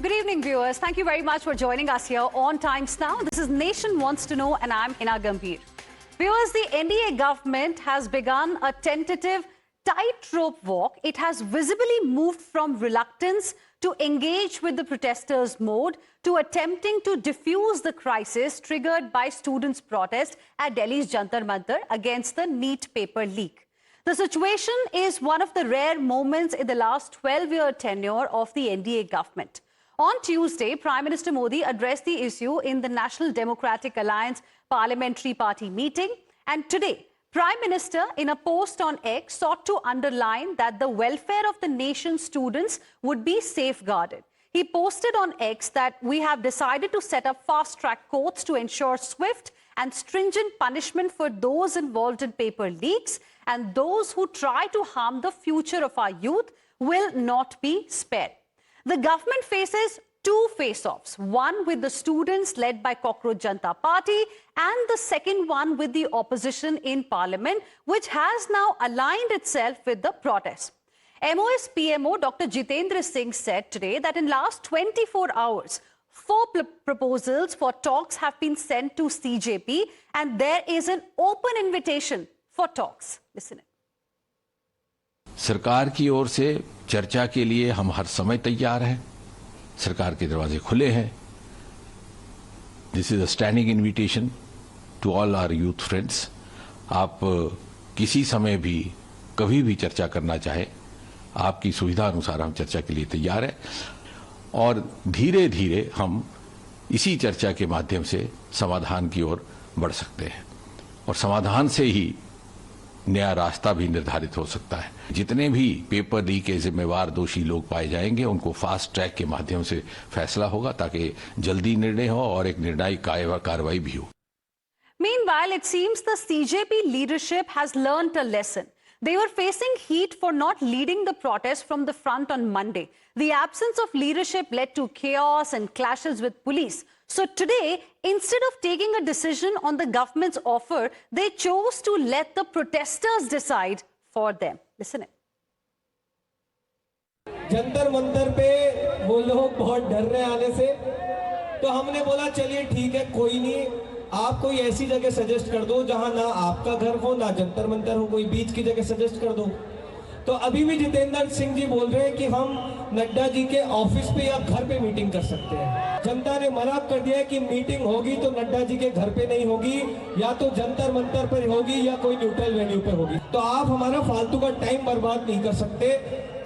Good evening, viewers. Thank you very much for joining us here on Times Now. This is Nation Wants to Know, and I'm Heena Gambhir. Viewers, the NDA government has begun a tentative tightrope walk. It has visibly moved from reluctance to engage with the protesters' mode to attempting to diffuse the crisis triggered by students' protest at Delhi's Jantar Mantar against the NEET paper leak. The situation is one of the rare moments in the last 12-year tenure of the NDA government. On Tuesday, Prime Minister Modi addressed the issue in the National Democratic Alliance Parliamentary Party meeting. And today, Prime Minister, in a post on X, sought to underline that the welfare of the nation's students would be safeguarded. He posted on X that we have decided to set up fast-track courts to ensure swift and stringent punishment for those involved in paper leaks, and those who try to harm the future of our youth will not be spared. The government faces two face-offs, one with the students led by Cockroach Janata Party and the second one with the opposition in parliament, which has now aligned itself with the protests. MOS PMO Dr. Jitendra Singh said today that in last 24 hours, 4 proposals for talks have been sent to CJP and there is an open invitation for talks. Listen in. सरकार की ओर से चर्चा के लिए हम हर समय तैयार हैं। सरकार के दरवाजे खुले हैं। This is a standing invitation to all our youth friends. आप किसी समय भी कभी भी चर्चा करना चाहें, आपकी सुविधा अनुसार हम चर्चा के लिए तैयार हैं और धीरे धीरे हम इसी चर्चा के माध्यम से समाधान की ओर बढ़ सकते हैं और समाधान से ही नया रास्ता भी निर्धारित हो सकता है। जितने भी पेपर लीक के जिम्मेवार दोषी लोग पाए जाएंगे उनको फास्ट ट्रैक के माध्यम से फैसला होगा ताकि जल्दी निर्णय हो और एक निर्णायक कार्रवाई भी हो। Meanwhile, it seems the CJP leadership has learnt a lesson. They were facing heat for not leading the protest from the front on Monday. The absence of leadership led to chaos and clashes with police. So today, instead of taking a decision on the government's offer, they chose to let the protesters decide for them. Listen in. Jantar Mantar पे वो लोग बहुत डर रहे आने से, तो हमने बोला चलिए ठीक है, कोई नहीं, आप कोई ऐसी जगह सजेस्ट कर दो जहां ना आपका घर हो ना जंतर मंतर हो, कोई बीच की जगह सजेस्ट कर दो। तो अभी भी जितेंद्र सिंह जी बोल रहे हैं कि हम नड्डा जी के ऑफिस पे या घर पे मीटिंग कर सकते हैं। जनता ने मना कर दिया है कि मीटिंग होगी तो नड्डा जी के घर पे नहीं होगी, या तो जंतर मंतर पर होगी या कोई न्यूट्रल वेन्यू पे होगी। तो आप हमारा फालतू का टाइम बर्बाद नहीं कर सकते।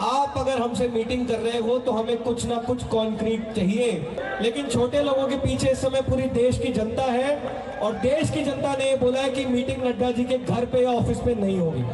आप अगर हमसे मीटिंग कर रहे हो तो हमें कुछ ना कुछ कॉन्क्रीट चाहिए। लेकिन छोटे लोगों के पीछे इस समय पूरी देश की जनता है और देश की जनता ने बोला है कि मीटिंग नड्डा जी के घर पे या ऑफिस पे नहीं होगी।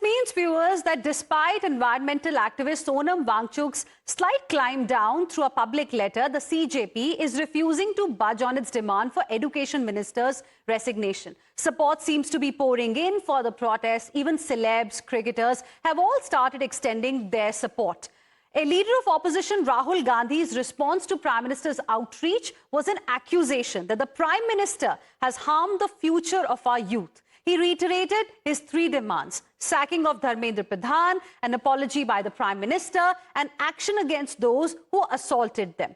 Means, viewers, that despite environmental activist Sonam Wangchuk's slight climb down through a public letter, the CJP is refusing to budge on its demand for Education Minister's resignation. Support seems to be pouring in for the protests. Even celebs, cricketers have all started extending their support. A leader of opposition, Rahul Gandhi's response to Prime Minister's outreach was an accusation that the Prime Minister has harmed the future of our youth. He reiterated his 3 demands: sacking of Dharmendra Pradhan, an apology by the Prime Minister, and action against those who assaulted them.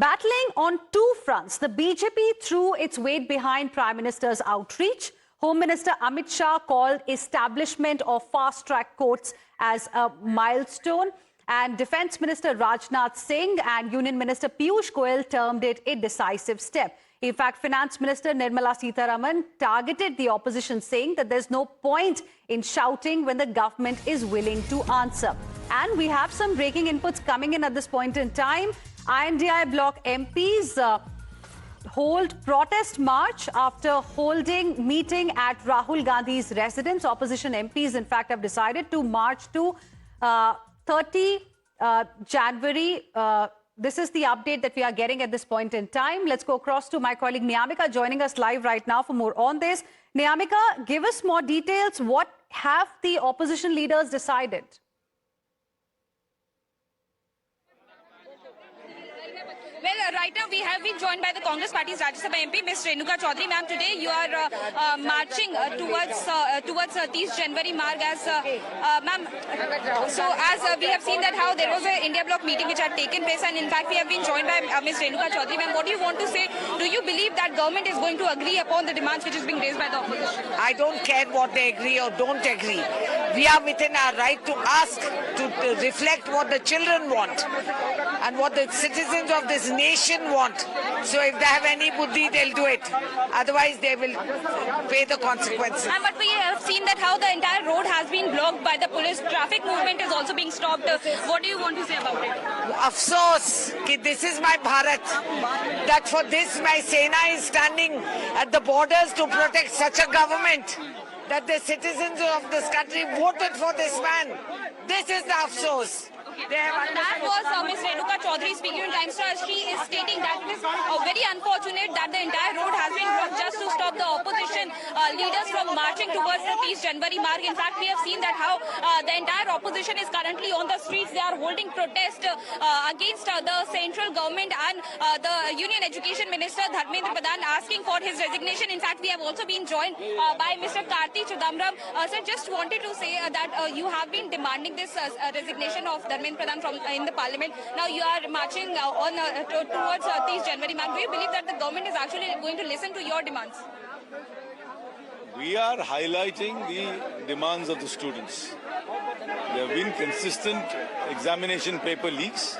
Battling on 2 fronts, the BJP threw its weight behind Prime Minister's outreach. Home Minister Amit Shah called establishment of fast-track courts as a milestone, and Defence Minister Rajnath Singh and Union Minister Piyush Goyal termed it a decisive step. In fact, Finance Minister Nirmala Sitharaman targeted the opposition, saying that there's no point in shouting when the government is willing to answer. And we have some breaking inputs coming in at this point in time. INDI bloc MPs hold protest march after holding meeting at Rahul Gandhi's residence. Opposition MPs, in fact, have decided to march to 30 January. This is the update that we are getting at this point in time. Let's go across to my colleague Niyamika, joining us live right now for more on this. Niyamika, give us more details. What have the opposition leaders decided? Well, right now we have been joined by the Congress Party's Rajya Sabha MP, Ms. Renuka Chaudhary. Ma'am, today you are marching towards 30th January mark as ma'am. So as we have seen that how there was an India Bloc meeting which had taken place, and in fact we have been joined by Ms. Renuka Chaudhary. Ma'am, what do you want to say? Do you believe that government is going to agree upon the demands which is being raised by the opposition? I don't care what they agree or don't agree. We are within our right to ask, to reflect what the children want and what the citizens of this nation want. So if they have any buddhi, they'll do it. Otherwise, they will pay the consequences. But we have seen that how the entire road has been blocked by the police. Traffic movement is also being stopped. What do you want to say about it? Afsos, ki this is my Bharat. That for this, my Sena is standing at the borders to protect such a government. That the citizens of this country voted for this man. This is the Afsos. That was Ms. Renuka Chaudhary speaking in Times Star. She is stating that it is very unfortunate that the entire road has been blocked just to stop the opposition leaders from marching towards the 30th January mark. In fact, we have seen that how the entire opposition is currently on the streets. They are holding protest against the central government and the Union Education Minister Dharmendra Pradhan asking for his resignation. In fact, we have also been joined by Mr. Karti Chidambaram. Sir, just wanted to say that you have been demanding this resignation of Dharmendra Pradhan from in the parliament. Now you are marching towards 30th January mark. Do you believe that the government is actually going to listen to your demands? We are highlighting the demands of the students. There have been consistent examination paper leaks,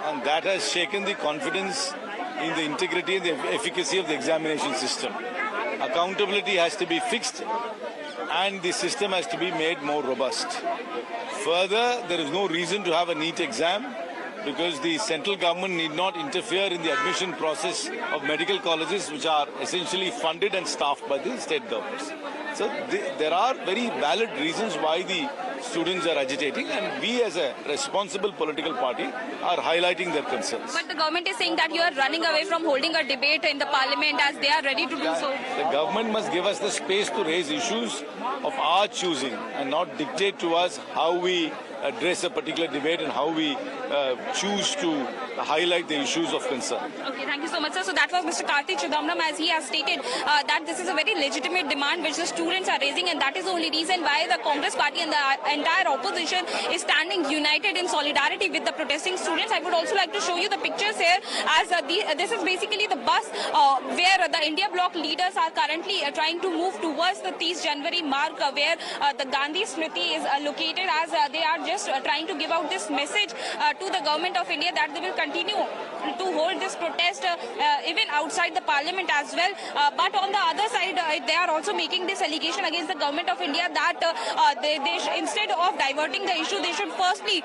and that has shaken the confidence in the integrity and the efficacy of the examination system. Accountability has to be fixed, and the system has to be made more robust. Further, there is no reason to have a NEET exam because the central government need not interfere in the admission process of medical colleges which are essentially funded and staffed by the state governments. So there are very valid reasons why the students are agitating, and we as a responsible political party are highlighting their concerns. But the government is saying that you are running away from holding a debate in the parliament as they are ready to do so. The government must give us the space to raise issues of our choosing and not dictate to us how we address a particular debate and how we choose to highlight the issues of concern. Okay, thank you so much, sir. So that was Mr. Karti Chidambaram, as he has stated that this is a very legitimate demand which the students are raising, and that is the only reason why the Congress party and the entire opposition is standing united in solidarity with the protesting students. I would also like to show you the pictures here, as this is basically the bus where the India Bloc leaders are currently trying to move towards the 30th January mark where the Gandhi Smriti is located, as they are just trying to give out this message to the government of India that they will continue to hold this protest even outside the parliament as well. But on the other side, they are also making this allegation against the government of India that instead of diverting the issue, they should firstly,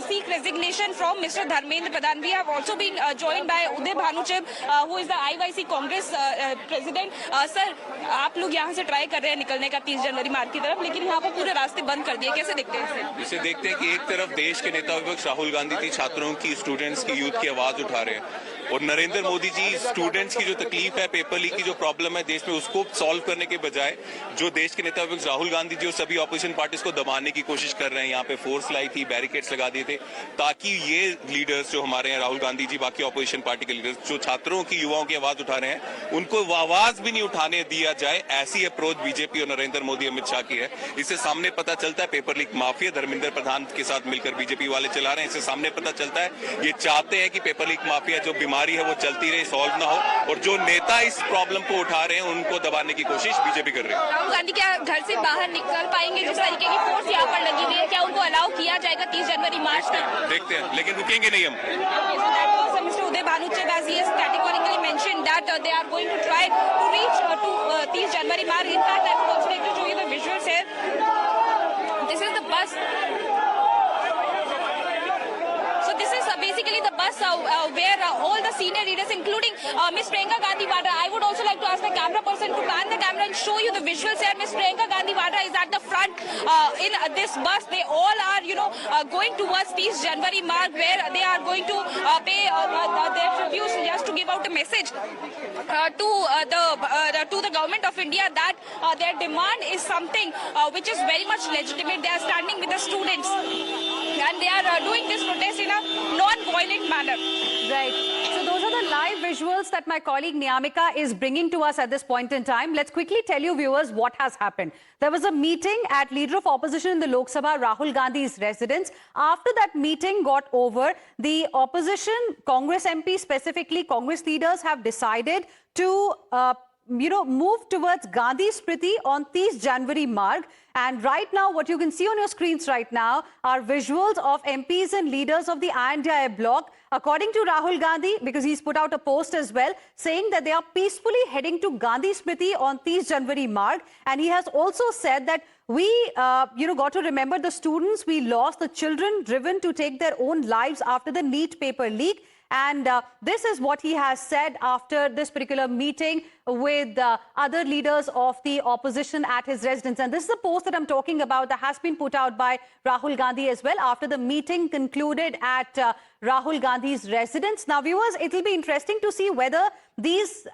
seek resignation from Mr. Dharmendra Pradhan. We have also been joined by Uday Bhanuchib, who is the IYC Congress president. Sir, आप लोग यहाँ से try कर रहे हैं निकलने का 30 जनवरी मार्च की तरफ, लेकिन यहाँ पर पूरे रास्ते बंद कर दिए. कैसे देखते हैं इसे? देखते हैं कि एक तरफ देश के नेता विपक्ष राहुल गांधी थी छात्रों की, स्टूडेंट्स की, यूथ की आवाज उठा रहे हैं, और नरेंद्र मोदी जी स्टूडेंट्स की जो तकलीफ है, पेपर लीक की जो प्रॉब्लम है देश में, उसको सॉल्व करने के बजाय जो देश के नेता विपक्ष राहुल गांधी जी और सभी ऑपोजिशन पार्टीज को दबाने की कोशिश कर रहे हैं. यहाँ पे फोर्स लाई थी, बैरिकेड्स लगा दिए थे, ताकि ये लीडर्स जो हमारे हैं, राहुल गांधी जी, बाकी ऑपोजिशन पार्टी के लीडर्स जो छात्रों की, युवाओं की आवाज उठा रहे हैं, उनको आवाज भी नहीं उठाने दिया जाए. ऐसी अप्रोच बीजेपी और नरेंद्र मोदी, अमित शाह की है. इससे सामने पता चलता है paper leak mafia Dharmendra Pradhan के साथ मिलकर बीजेपी वाले चला रहे हैं. इससे सामने पता चलता है ये चाहते हैं कि पेपर लीक माफिया जो बीमारी है वो चलती रहे, सॉल्व ना हो, और जो नेता इस प्रॉब्लम को उठा रहे हैं उनको दबाने की कोशिश बीजेपी कर रही है. राहुल गांधी क्या घर से बाहर निकल पाएंगे? जिस तरीके की फोर्स यहाँ पर लगी हुई है, क्या उनको अलाउ किया जाएगा 30 जनवरी मार्च तक? देखते हैं, लेकिन रुकेंगे नहीं हम. Mr. Uday Bhanuchib, as he has categorically mentioned that they are going to try to reach to 30 January mark. In fact, I would also like to show you the visuals here. This is the bus. So this is basically the bus where all the senior leaders, including Ms. Priyanka Gandhi Vadra. I would also like to ask the camera person to pan the camera and show you the visuals here. Ms. Priyanka Gandhi Vadra is at the front in this bus. They all are, going towards 30th January mark, where they are going to pay their tributes just to give out a message to the government of India that their demand is something which is very much legitimate. They are standing with the students, and they are doing this protest in a non-violent manner. Right. So those are the live visuals that my colleague Niyamika is bringing to us at this point in time. Let's quickly tell you viewers what has happened. There was a meeting at Leader of Opposition in the Lok Sabha, Rahul Gandhi's residence. After that meeting got over, the opposition, Congress MPs specifically, Congress leaders have decided to move towards Gandhi Smriti on 30 January mark. And right now, what you can see on your screens right now are visuals of MPs and leaders of the INDI bloc. According to Rahul Gandhi, because he's put out a post as well, saying that they are peacefully heading to Gandhi Smriti on 30 January mark. And he has also said that we, got to remember the students we lost, the children driven to take their own lives after the NEET paper leak. And this is what he has said after this particular meeting with other leaders of the opposition at his residence. And this is a post that I'm talking about that has been put out by Rahul Gandhi as well after the meeting concluded at Rahul Gandhi's residence. Now, viewers, it will be interesting to see whether these,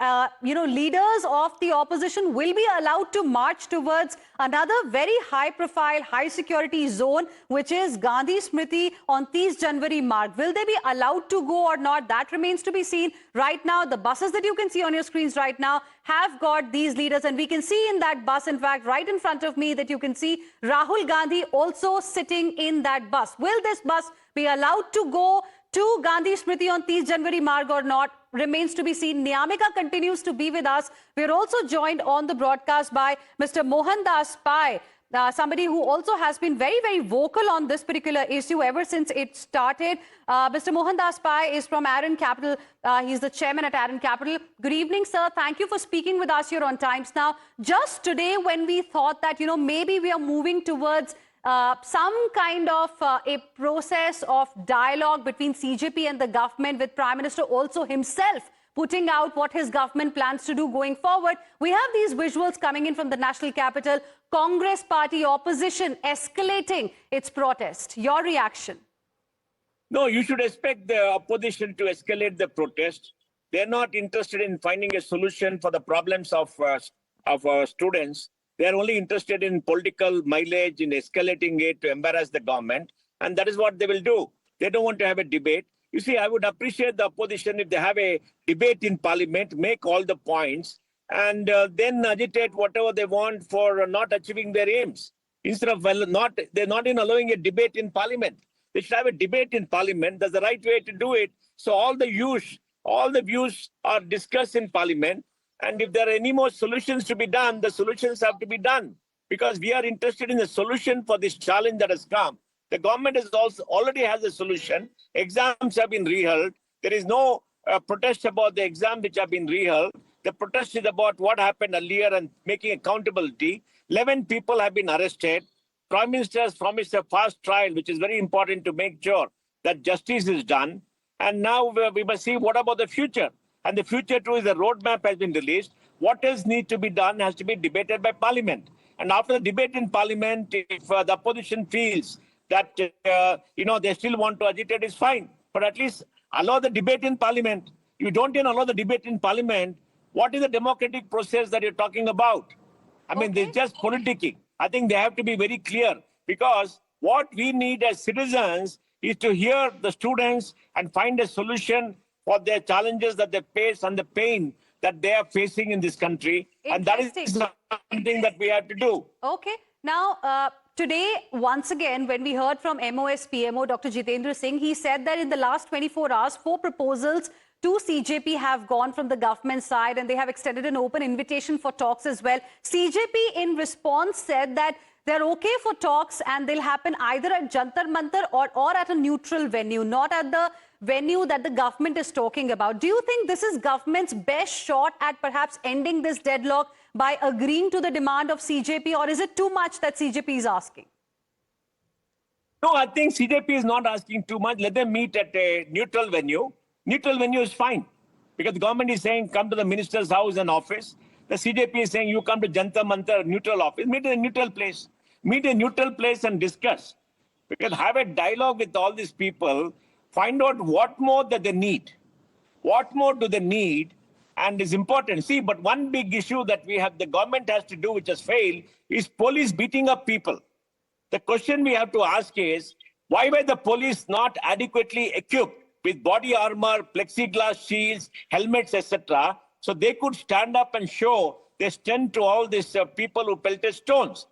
leaders of the opposition will be allowed to march towards another very high-profile, high-security zone, which is Gandhi Smriti on 30 January mark. Will they be allowed to go or not? That remains to be seen. Right now, the buses that you can see on your screens right now have got these leaders, and we can see in that bus, in fact, right in front of me, that you can see Rahul Gandhi also sitting in that bus. Will this bus be allowed to go to Gandhi Smriti on 30 January marg or not remains to be seen. Niyamika continues to be with us. We're also joined on the broadcast by Mr. Mohandas Pai, somebody who also has been very, very vocal on this particular issue ever since it started. Mr. Mohandas Pai is from Aaron Capital. He's the chairman at Aaron Capital. Good evening, sir. Thank you for speaking with us here on Times Now. Just today, when we thought that, maybe we are moving towards some kind of a process of dialogue between CJP and the government, with Prime Minister also himself putting out what his government plans to do going forward. We have these visuals coming in from the national capital. Congress party opposition escalating its protest. Your reaction? No, you should expect the opposition to escalate the protest. They're not interested in finding a solution for the problems of students. They are only interested in political mileage, in escalating it to embarrass the government. And that is what they will do. They don't want to have a debate. You see, I would appreciate the opposition if they have a debate in parliament, make all the points, and then agitate whatever they want for not achieving their aims. Instead of, they're not in allowing a debate in parliament. They should have a debate in parliament. That's the right way to do it. So all the views are discussed in parliament. And if there are any more solutions to be done, the solutions have to be done, because we are interested in the solution for this challenge that has come. The government already has a solution. Exams have been reheld. There is no protest about the exams which have been reheld. The protest is about what happened earlier and making accountability. 11 people have been arrested. Prime Minister has promised a fast trial, which is very important to make sure that justice is done. And now we must see what about the future. And the future too is a roadmap has been released. What else needs to be done has to be debated by Parliament. And after the debate in Parliament, if the opposition feels that they still want to agitate, is fine. But at least allow the debate in Parliament. If you don't even allow the debate in Parliament, what is the democratic process that you're talking about? I mean, they're just politicking. I think they have to be very clear, because what we need as citizens is to hear the students and find a solution for their challenges that they face and the pain that they are facing in this country. And that is something that we have to do. Okay. Now, today, once again, when we heard from MOS PMO, Dr. Jitendra Singh, he said that in the last 24 hours, 4 proposals to CJP have gone from the government side, and they have extended an open invitation for talks as well. CJP, in response, said that they're okay for talks and they'll happen either at Jantar Mantar or at a neutral venue, not at the venue that the government is talking about. Do you think this is government's best shot at perhaps ending this deadlock by agreeing to the demand of CJP, or is it too much that CJP is asking? No, I think CJP is not asking too much. Let them meet at a neutral venue. Neutral venue is fine, because the government is saying come to the minister's house and office. The CJP is saying you come to Jantar Mantar, neutral office. Meet in a neutral place. Meet in a neutral place and discuss. Because have a dialogue with all these people. Find out what more that they need. What more do they need? And it's important. See, but one big issue that the government has to do, which has failed, is police beating up people. The question we have to ask is, why were the police not adequately equipped with body armor, plexiglass shields, helmets, etc. So they could stand up and show their strength to all these people who pelted stones.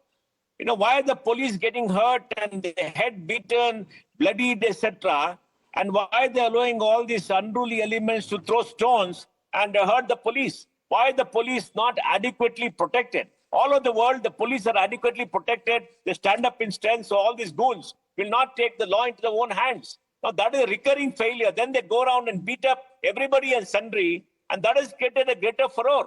You know, why are the police getting hurt and their head beaten, bloodied, etc.? And why they're allowing all these unruly elements to throw stones and hurt the police? Why are the police not adequately protected? All over the world, the police are adequately protected. They stand up in strength, so all these goons will not take the law into their own hands. Now, that is a recurring failure. Then they go around and beat up everybody and sundry, and that has created a greater furor.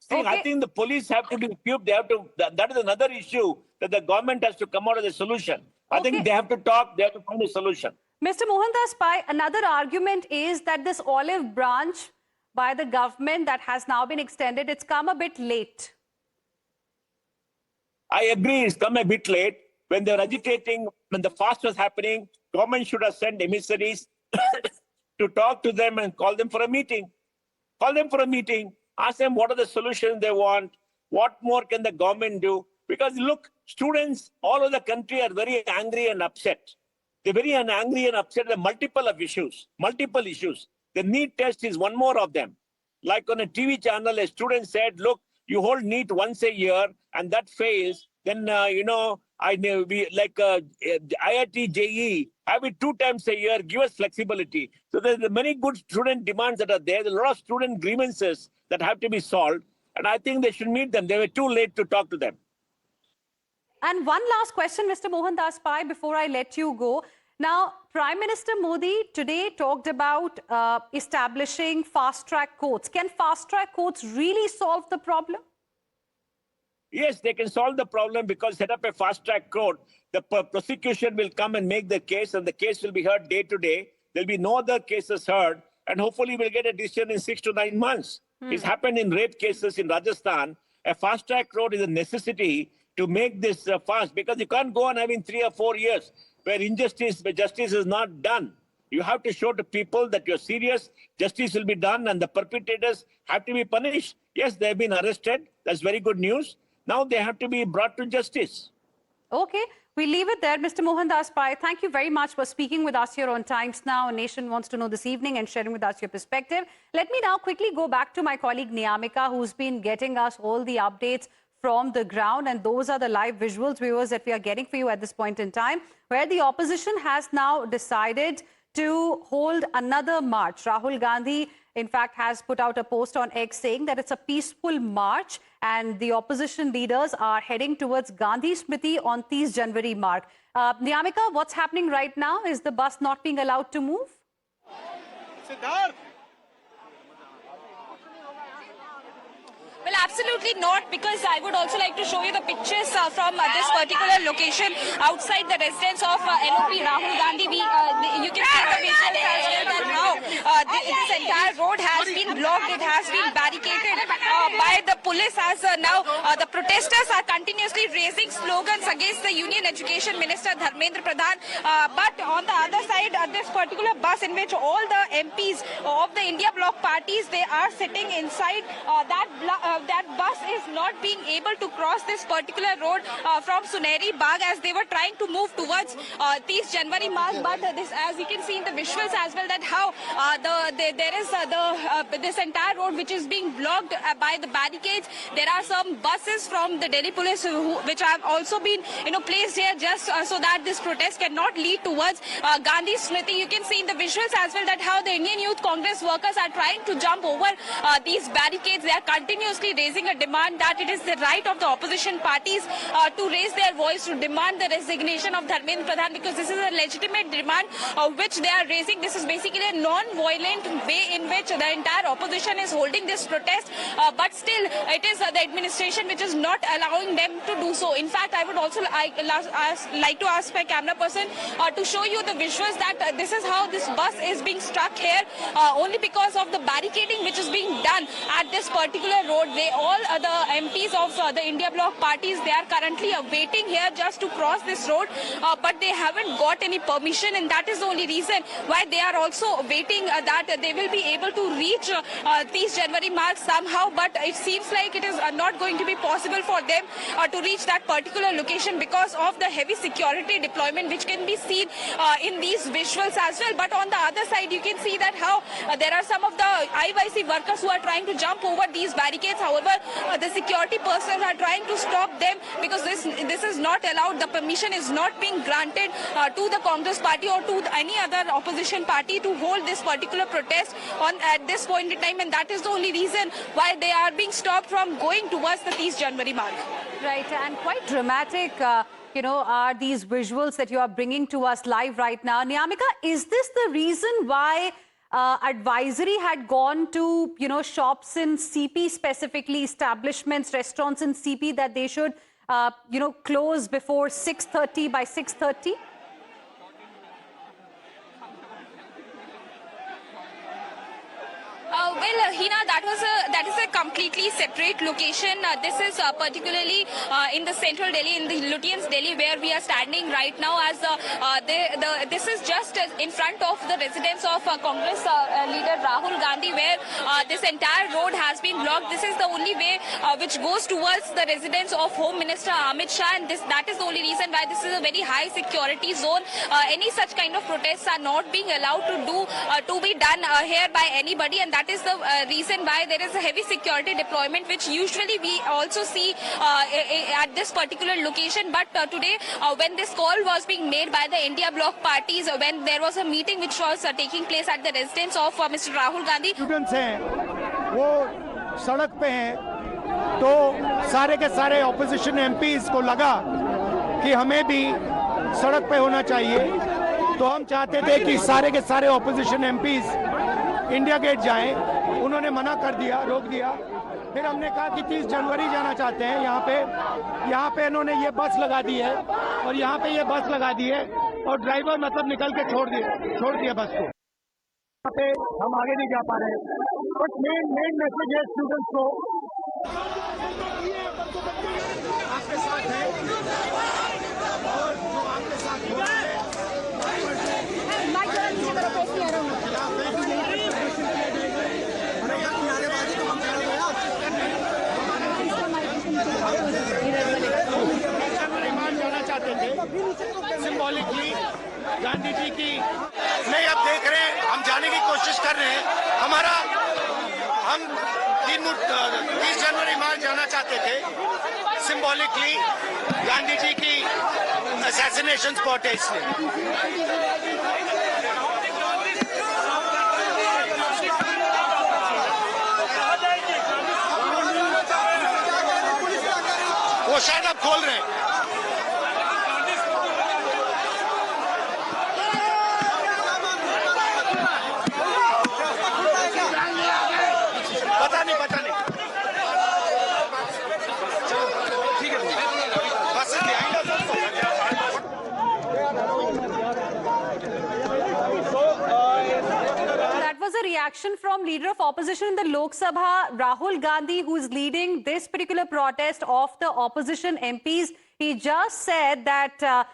See, Okay. I think the police have to be equipped. They have to. That is another issue that the government has to come out with a solution. I Okay. think they have to talk. They have to find a solution. Mr. Mohandas Pai, another argument is that this olive branch by the government that has now been extended, it's come a bit late. I agree. It's come a bit late. When they were agitating, when the fast was happening, government should have sent emissaries to talk to them and call them for a meeting. Call them for a meeting. Ask them what are the solutions they want. What more can the government do? Because look, students all over the country are very angry and upset. They're very angry and upset at multiple issues. The NEET test is one more of them. Like on a TV channel, a student said, look, you hold NEET once a year and that fails, then, IIT JE, have it 2 times a year, give us flexibility. So there's many good student demands that are there. There's a lot of student grievances that have to be solved. And I think they should meet them. They were too late to talk to them. And one last question, Mr. Mohandas Pai, before I let you go. Now, Prime Minister Modi today talked about establishing fast-track courts. Can fast-track courts really solve the problem? Yes, they can solve the problem because set up a fast-track court. The prosecution will come and make the case, and the case will be heard day to day. There'll be no other cases heard, and hopefully we'll get a decision in 6 to 9 months. It's happened in rape cases in Rajasthan. A fast-track court is a necessity to make this fast, because you can't go on having 3 or 4 years where justice is not done. You have to show to people that you're serious, justice will be done, and the perpetrators have to be punished. Yes, they've been arrested. That's very good news. Now they have to be brought to justice. Okay, we leave it there. Mr. Mohandas Pai, thank you very much for speaking with us here on Times Now. A Nation Wants to Know this evening and sharing with us your perspective. Let me now quickly go back to my colleague Niyamika, who's been getting us all the updates from the ground, and those are the live visuals, viewers, that we are getting for you at this point in time, where the opposition has now decided to hold another march. Rahul Gandhi, in fact, has put out a post on X saying that it's a peaceful march, and the opposition leaders are heading towards Gandhi Smriti on 30 January mark. Niyamika, what's happening right now? Is the bus not being allowed to move? Well, absolutely not, because I would also like to show you the pictures from this particular location outside the residence of LOP Rahul Gandhi. You can see the visuals as well that how this entire road has been blocked. It has been barricaded by the police, as now the protesters are continuously raising slogans against the Union Education Minister Narendra Pradhan. But on the other side, this particular bus in which all the MPs of the India Bloc parties, they are sitting inside that bus is not being able to cross this particular road from Suneri Bagh as they were trying to move towards 30 January mark. But this, as you can see in the visuals as well, that how there is this entire road which is being blocked by the barricades. There are some buses from the Delhi police which have also been placed here just so that this protest cannot lead towards Gandhi Smriti. You can see in the visuals as well that how the Indian Youth Congress workers are trying to jump over these barricades. They are continuously raising a demand that it is the right of the opposition parties to raise their voice, to demand the resignation of Dharmendra Pradhan, because this is a legitimate demand which they are raising. This is basically a non-violent way in which the entire opposition is holding this protest, but still it is the administration which is not allowing them to do so. In fact, I would also like to ask my camera person to show you the visuals that this is how this bus is being stuck here only because of the barricading which is being done at this particular road. All the MPs of the India Bloc parties, they are currently waiting here just to cross this road, but they haven't got any permission, and that is the only reason why they are also waiting that they will be able to reach 30 January marks somehow, but it seems like it is not going to be possible for them to reach that particular location because of the heavy security deployment which can be seen in these visuals as well. But on the other side, you can see that how there are some of the IYC workers who are trying to jump over these barricades. However, the security personnel are trying to stop them because this is not allowed. The permission is not being granted to the Congress party or to any other opposition party to hold this particular protest at this point in time, and that is the only reason why they are being stopped from going towards the 30th January mark. Right, and quite dramatic, are these visuals that you are bringing to us live right now. Niyamika, is this the reason why advisory had gone to, shops in CP, specifically establishments, restaurants in CP, that they should, close before 6:30, by 6:30? Well, Heena, that is a completely separate location. This is particularly in the central Delhi, in the Lutyens Delhi, where we are standing right now. As this is just in front of the residence of Congress leader Rahul Gandhi, where this entire road has been blocked. This is the only way which goes towards the residence of Home Minister Amit Shah, and that is the only reason why this is a very high security zone. Any such kind of protests are not being allowed to be done here by anybody, and that is the reason why there is a heavy security deployment, which usually we also see at this particular location. But today, when this call was being made by the India bloc parties, when there was a meeting which was taking place at the residence of Mr. Rahul Gandhi. Students हैं, वो सड़क पे हैं, तो सारे के सारे opposition MPs को लगा कि हमें भी सड़क पे होना चाहिए, तो हम चाहते थे कि सारे के सारे ऑपोजिशन एमपीज इंडिया गेट जाएं, उन्होंने मना कर दिया, रोक दिया। फिर हमने कहा कि 30 जनवरी जाना चाहते हैं। यहाँ पे इन्होंने ये बस लगा दी है और यहाँ पे ये बस लगा दी है और ड्राइवर मतलब निकल के छोड़ दिया बस को। यहाँ पे हम आगे नहीं जा पा रहे हैं। बट मेन मैसेज है स्टूडेंट्स को, आपके साथ है और जो आपके साथ हो रहा है जाना चाहते थे सिंबॉलिकली गांधी जी की। नहीं, अब देख रहे हैं, हम जाने की कोशिश कर रहे हैं। हम 30 जनवरी मार्च जाना चाहते थे, सिंबॉलिकली गांधी जी की असैसिनेशन स्पॉट है इसलिए। वो शायद अब खोल रहे हैं। पता नहीं ठीक है, बस That was a reaction from leader of opposition in the Lok Sabha, Rahul Gandhi, who is leading this particular protest of the opposition MPs. He just said that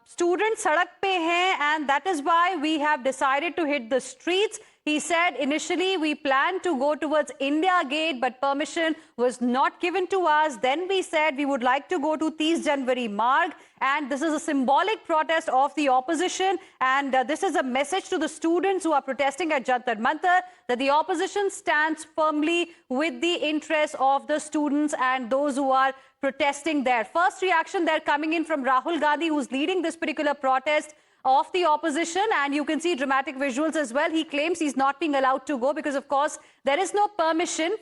students sadak pe hain, and that is why we have decided to hit the streets. He said initially we planned to go towards India Gate, but permission was not given to us. Then we said we would like to go to 30 January Marg, and this is a symbolic protest of the opposition. And this is a message to the students who are protesting at Jantar Mantar, that the opposition stands firmly with the interests of the students and those who are protesting there. First reaction there coming in from Rahul Gandhi, who's leading this particular protest of the opposition, and you can see dramatic visuals as well. He claims he's not being allowed to go because, of course, there is no permission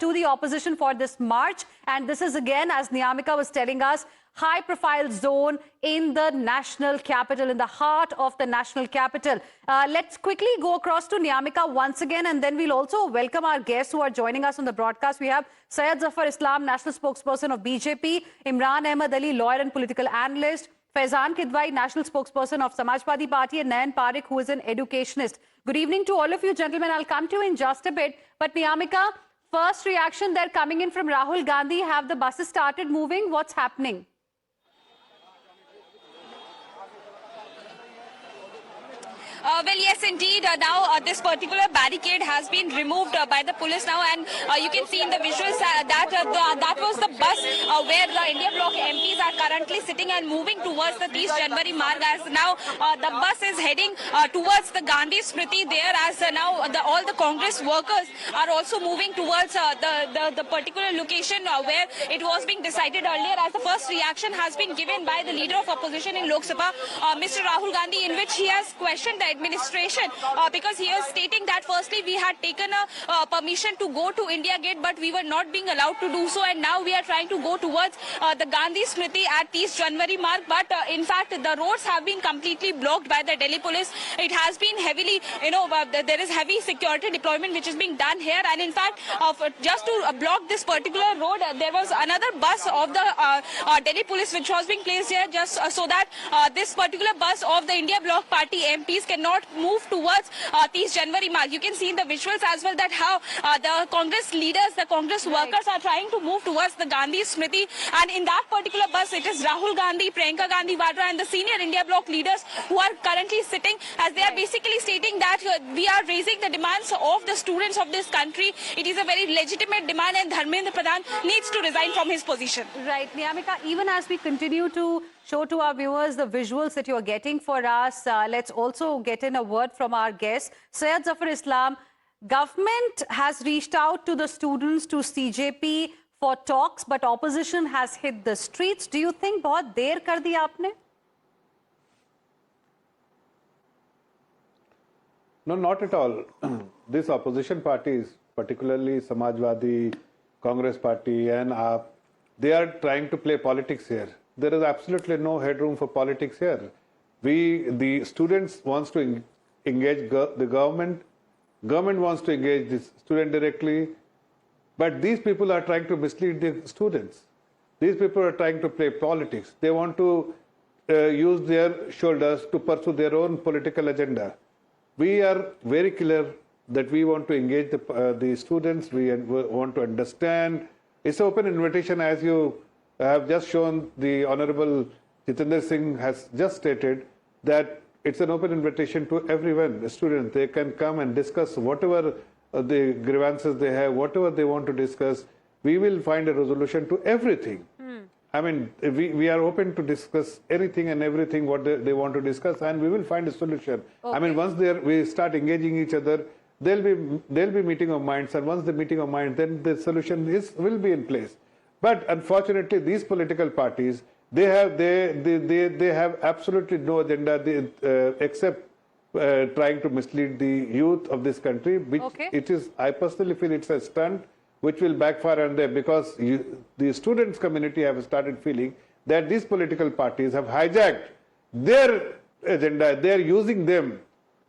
to the opposition for this march. And this is, again, as Niyamika was telling us, high-profile zone in the national capital, in the heart of the national capital. Let's quickly go across to Niyamika once again, and then we'll also welcome our guests who are joining us on the broadcast. We have Syed Zafar Islam, national spokesperson of BJP, Imran Ahmed Ali, lawyer and political analyst, Faizan Kidwai, national spokesperson of Samajwadi Party, and Nayan Parekh, who is an educationist. Good evening to all of you, gentlemen. I'll come to you in just a bit. But Niyamika, first reaction there coming in from Rahul Gandhi. Have the buses started moving? What's happening? Well, yes, indeed. Now this particular barricade has been removed by the police now, and you can see in the visuals that was the bus where the India Bloc MPs are currently sitting and moving towards the 30 January mark. As now the bus is heading towards the Gandhi Smriti there, as now all the Congress workers are also moving towards the particular location where it was being decided earlier. As the first reaction has been given by the leader of opposition in Lok Sabha, Mr. Rahul Gandhi, in which he has questioned the administration because he is stating that firstly we had taken a permission to go to India Gate, but we were not being allowed to do so, and now we are trying to go towards the Gandhi Smriti at 30 January mark. But in fact, the roads have been completely blocked by the Delhi police. It has been heavily, there is heavy security deployment which is being done here, and in fact, just to block this particular road, there was another bus of the Delhi police which was being placed here just so that this particular bus of the India Bloc Party MPs cannot move towards 30 January mark. You can see in the visuals as well that how the Congress leaders, the Congress workers are trying to move towards the Gandhi Smriti, and in that particular bus it is Rahul Gandhi, Priyanka Gandhi Vadra and the senior India Bloc leaders who are currently sitting, as they are basically stating that we are raising the demands of the students of this country. It is a very legitimate demand, and Dharmendra Pradhan needs to resign from his position. Right, Niyamika, even as we continue to show to our viewers the visuals that you are getting for us, let's also get in a word from our guest, Syed Zafar Islam. Government has reached out to the students, to CJP for talks, but opposition has hit the streets. Do you think बहुत देर कर दिया आपने? No, not at all. These opposition parties, particularly Samajwadi, Congress Party and AAP, they are trying to play politics here. There is absolutely no headroom for politics here. The students wants to engage the government wants to engage the student directly, but these people are trying to mislead the students. These people are trying to play politics. They want to use their shoulders to pursue their own political agenda. We are very clear that we want to engage the students, we want to understand. It's an open invitation, as you have just shown. The Honorable Jitendra Singh has just stated that it's an open invitation to everyone, the students. They can come and discuss whatever the grievances they have, whatever they want to discuss. We will find a resolution to everything. I mean, we are open to discuss anything and everything what they want to discuss, and we will find a solution. Okay. I mean, once we start engaging each other, there'll be meeting of minds, and once the meeting of minds, then the solution will be in place. But unfortunately, these political parties, they have absolutely no agenda except trying to mislead the youth of this country, which it is. I personally feel it's a stunt which will backfire on them, because the students community have started feeling that these political parties have hijacked their agenda. They are using them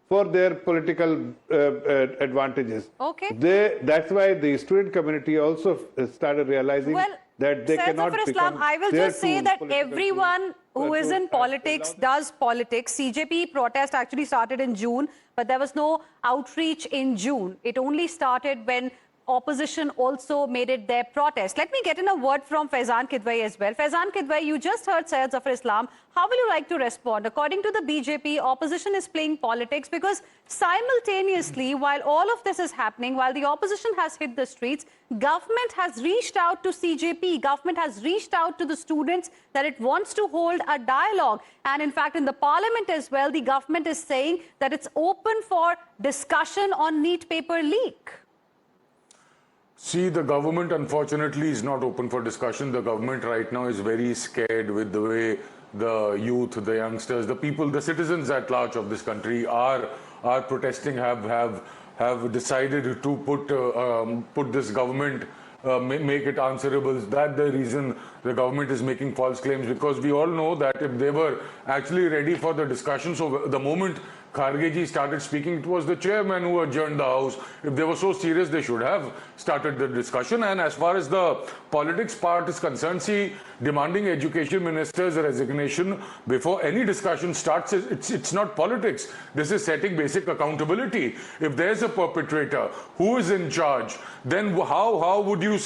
for their political advantages. That's why the student community also started realizing that they cannot become. I will just say that everyone who is in politics does politics. CJP protest actually started in June, but there was no outreach in June. It only started when opposition also made it their protest. Let me get in a word from Faizan Kidwai as well. Faizan Kidwai, you just heard Syed Zafar Islam. How will you like to respond? According to the BJP, opposition is playing politics because simultaneously, while all of this is happening, while the opposition has hit the streets, government has reached out to CJP, government has reached out to the students that it wants to hold a dialogue. And in fact, in the parliament as well, the government is saying that it's open for discussion on NEET paper leak. See, the government, unfortunately, is not open for discussion. The government right now is very scared with the way the youth, the youngsters, the people, the citizens at large of this country are protesting, have decided to put this government, make it answerable. That's the reason the government is making false claims, because we all know that if they were actually ready for the discussion, so the moment Kharge started speaking, it was the chairman who adjourned the House. If they were so serious, they should have started the discussion. And as far as the politics part is concerned, see, demanding education minister's resignation before any discussion starts, it's not politics. This is setting basic accountability. If there's a perpetrator who is in charge, then how would you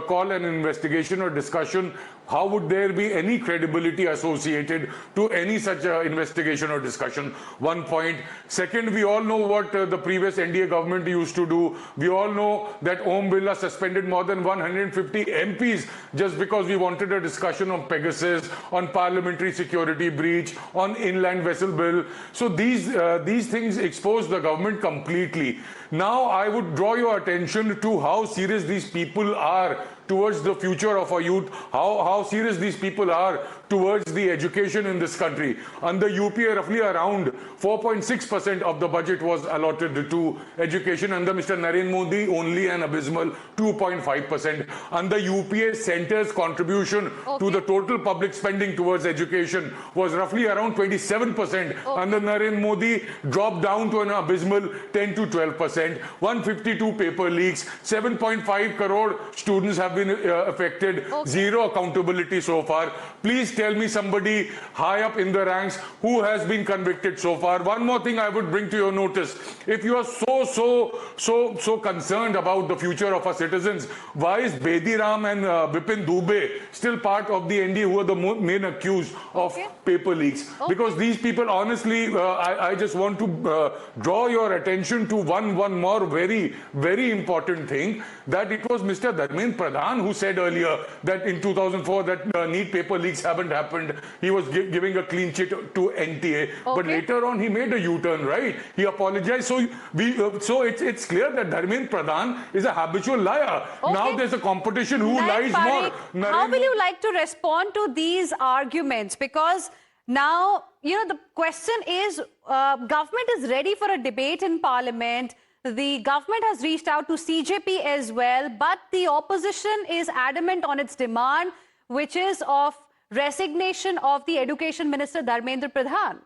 call an investigation or discussion how would there be any credibility associated to any such investigation or discussion? One point. Second, we all know what the previous NDA government used to do. We all know that Om Birla suspended more than 150 MPs just because we wanted a discussion on Pegasus, on parliamentary security breach, on inland vessel bill. So these things expose the government completely. Now I would draw your attention to how serious these people are towards the future of our youth, how serious these people are towards the education in this country. Under UPA, roughly around 4.6% of the budget was allotted to education. Under Mr. Narendra Modi, only an abysmal 2.5%. Under UPA, centre's contribution to the total public spending towards education was roughly around 27%. Under Narendra Modi, dropped down to an abysmal 10 to 12%. 152 paper leaks, 7.5 crore students have been affected, zero accountability so far. Please tell me somebody high up in the ranks who has been convicted so far. One more thing I would bring to your notice. If you are so concerned about the future of our citizens, why is Bedi Ram and Bipin Dubey still part of the NDA who are the main accused of paper leaks? Because these people, honestly, I just want to draw your attention to one more very important thing, that it was Mr. Dharmendra Pradhan who said earlier that in 2004 that NEET paper leaks haven't happened. He was giving a clean chit to NTA, but later on he made a U-turn, right? He apologized. So it's clear that Dharmendra Pradhan is a habitual liar. Now there's a competition who lies more. How will you like to respond to these arguments? Because now, you know, the question is, government is ready for a debate in Parliament. The government has reached out to CJP as well, but the opposition is adamant on its demand, which is of resignation of the Education Minister Dharmendra Pradhan.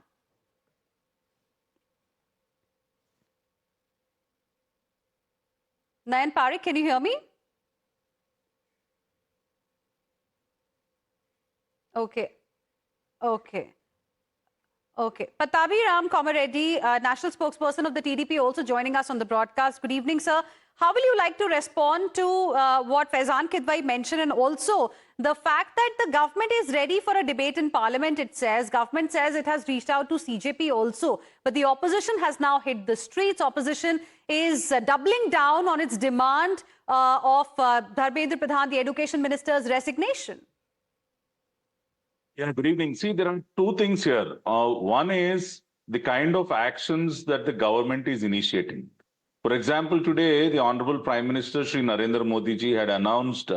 Nayan Parikh, can you hear me? Okay. Patabi Ram Komareddy, national spokesperson of the TDP, also joining us on the broadcast. Good evening, sir. How will you like to respond to what Faizan Kidwai mentioned, and also the fact that the government is ready for a debate in Parliament? It says, government says it has reached out to CJP also, but the opposition has now hit the streets. Opposition is doubling down on its demand of Dharmendra Pradhan, the Education Minister's resignation. Yeah, good evening. See, there are two things here. One is the kind of actions that the government is initiating. For example, today, the Honorable Prime Minister Shri Narendra Modi ji had announced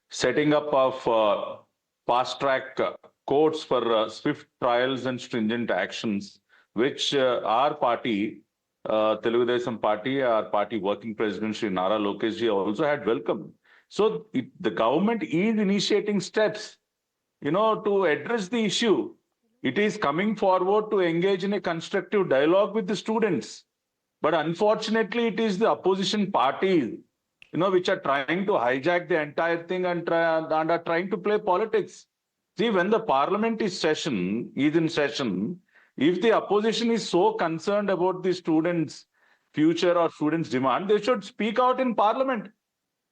setting up of fast-track courts for swift trials and stringent actions, which our party, Telugu Desam Party, our party working president Shri Nara Lokesh ji also had welcomed. So the government is initiating steps, you know, to address the issue. It is coming forward to engage in a constructive dialogue with the students. But unfortunately, it is the opposition parties, you know, which are trying to hijack the entire thing and are trying to play politics. See, when the parliament is in session, if the opposition is so concerned about the students' future or students' demand, they should speak out in parliament.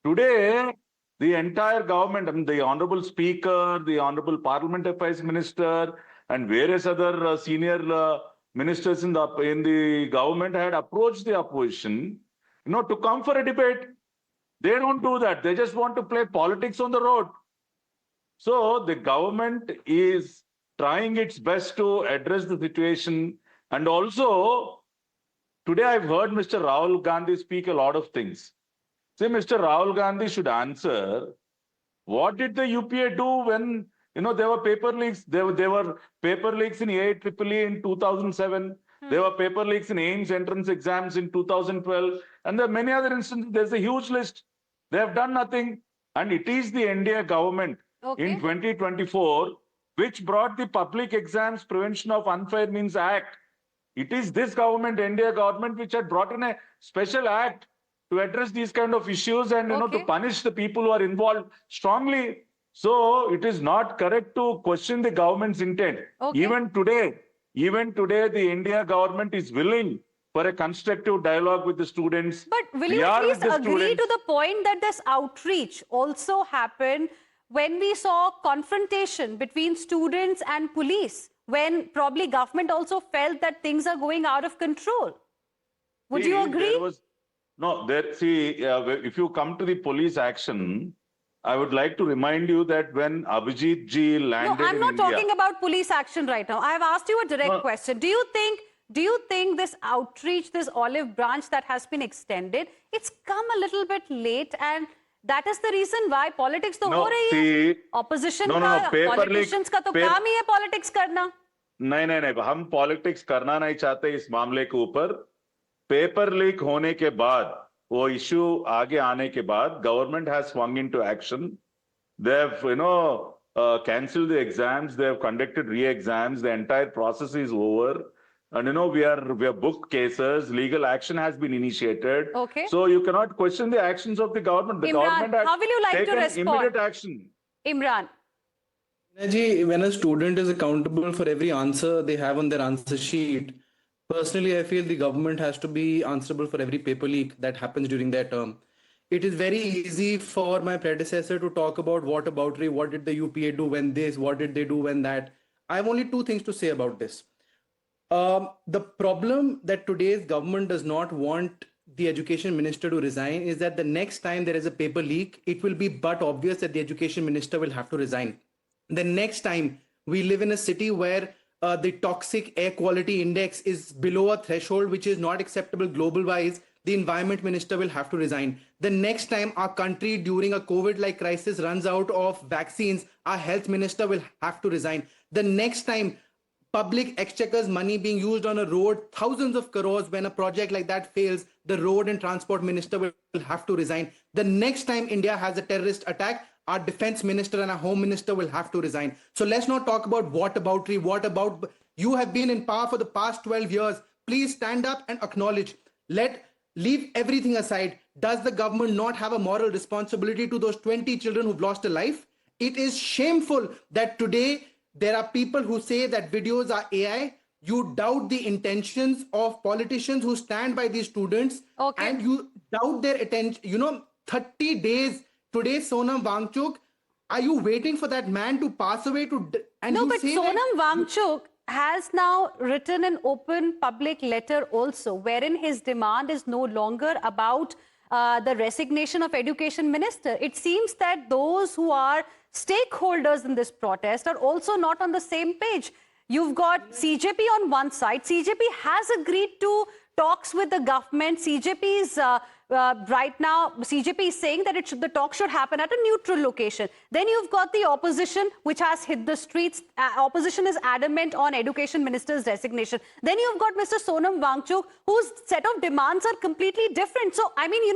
Today, the entire government, I mean, the Honorable Speaker, the Honorable Parliament Affairs Minister, and various other senior ministers in the government had approached the opposition, you know, to come for a debate. They don't do that. They just want to play politics on the road. So the government is trying its best to address the situation. And also, today I've heard Mr. Rahul Gandhi speak a lot of things. See, Mr. Rahul Gandhi should answer, what did the UPA do when, you know, there were paper leaks? There were paper leaks in AIEEE in 2007. There were paper leaks in AIMS entrance exams in 2012. And there are many other instances. There's a huge list. They have done nothing. And it is the India government in 2024 which brought the Public Exams Prevention of Unfair Means Act. It is this government, India government, which had brought in a special act to address these kind of issues and, you know, to punish the people who are involved strongly. So it is not correct to question the government's intent. Even today, the India government is willing for a constructive dialogue with the students. But will you at least agree to the point that this outreach also happened when we saw confrontation between students and police, when probably government also felt that things are going out of control. Would you agree? If you come to the police action, I would like to remind you that when Abhijit ji landed No, I'm not in India, talking about police action right now. I have asked you a direct question. Do you think this outreach, this olive branch that has been extended, it's come a little bit late, and that is the reason why politics तो हो रही है. Opposition का, politicians का तो काम ही है politics करना. नहीं, हम politics करना नहीं चाहते इस मामले के ऊपर. पेपर लीक होने के बाद, वो इश्यू आगे आने के बाद, government has swung into action. They have, cancelled the exams. They have conducted re-exams. The entire process is over. And we are booked cases. Legal action has been initiated. Okay. So you cannot question the actions of the government. The Imran, government has how will you like to taken respond? immediate action. Imran. When a student is accountable for every answer they have on their answer sheet, personally, I feel the government has to be answerable for every paper leak that happens during their term. It is very easy for my predecessor to talk about whataboutery, what did the UPA do when this, what did they do when that. I have only two things to say about this. The problem that today's government does not want the education minister to resign is that the next time there is a paper leak, it will be but obvious that the education minister will have to resign. The next time we live in a city where the toxic air quality index is below a threshold which is not acceptable global wise, the environment minister will have to resign. The next time our country during a COVID-like crisis runs out of vaccines, our health minister will have to resign. The next time public exchequer's money being used on a road, thousands of crores, when a project like that fails, the road and transport minister will have to resign. The next time India has a terrorist attack, our defense minister and our home minister will have to resign. So let's not talk about whataboutery, what about, you have been in power for the past 12 years. Please stand up and acknowledge. Leave everything aside. Does the government not have a moral responsibility to those 20 children who've lost a life? It is shameful that today there are people who say that videos are AI. You doubt the intentions of politicians who stand by these students. Okay. And you doubt their attention. 30 days. Today, Sonam Wangchuk, are you waiting for that man to pass away? No, but Sonam Wangchuk has now written an open public letter also, wherein his demand is no longer about the resignation of education minister. It seems that those who are stakeholders in this protest are also not on the same page. You've got CJP on one side. CJP has agreed to talks with the government. CJP is right now, CJP is saying that the talk should happen at a neutral location. Then you've got the opposition, which has hit the streets. Opposition is adamant on education minister's resignation. Then you've got Mr. Sonam Wangchuk, whose set of demands are completely different. So, I mean,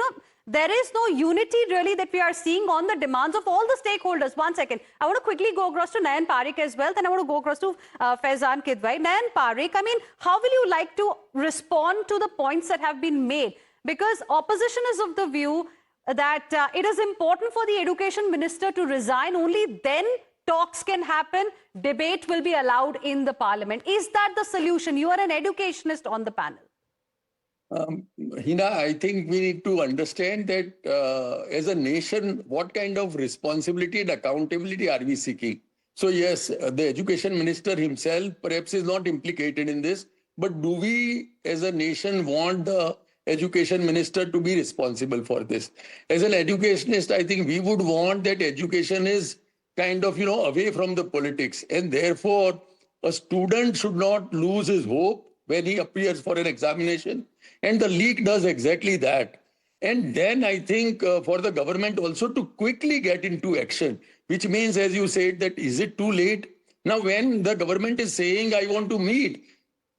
there is no unity really that we are seeing on the demands of all the stakeholders. One second. I want to quickly go across to Nayan Parikh as well. Then I want to go across to Faizan Kidwai. Nayan Parikh, I mean, how will you like to respond to the points that have been made? Because opposition is of the view that it is important for the education minister to resign. Only then talks can happen. Debate will be allowed in the parliament. Is that the solution? You are an educationist on the panel. Heena, I think we need to understand that as a nation, what kind of responsibility and accountability are we seeking? So yes, the education minister himself perhaps is not implicated in this, but do we as a nation want the education minister to be responsible for this? As an educationist, I think we would want that education is kind of, away from the politics, and therefore a student should not lose his hope when he appears for an examination. And the leak does exactly that. And then I think for the government also to quickly get into action, which means, as you said, that is it too late? Now, when the government is saying, I want to meet,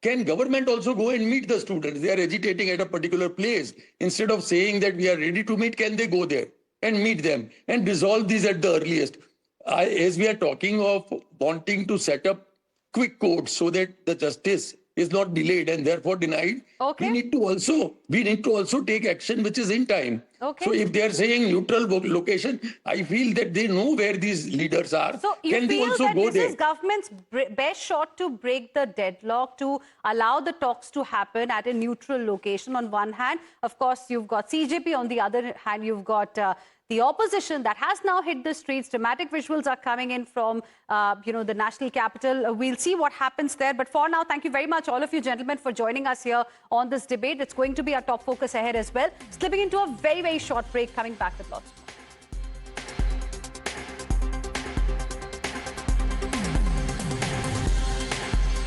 can government also go and meet the students? They are agitating at a particular place. Instead of saying that we are ready to meet, can they go there and meet them and resolve these at the earliest? As we are talking of wanting to set up quick courts so that the justice is not delayed and therefore denied, we need to also take action which is in time. So if they are saying neutral location, I feel that they know where these leaders are. So you can feel they also that go this there? is government's best shot to break the deadlock, to allow the talks to happen at a neutral location on one hand. Of course, you've got CJP. On the other hand, you've got the opposition that has now hit the streets. Dramatic visuals are coming in from, the national capital. We'll see what happens there. But for now, thank you very much, all of you gentlemen, for joining us here on this debate. It's going to be our top focus ahead as well. Slipping into a very, very short break, coming back with lots more.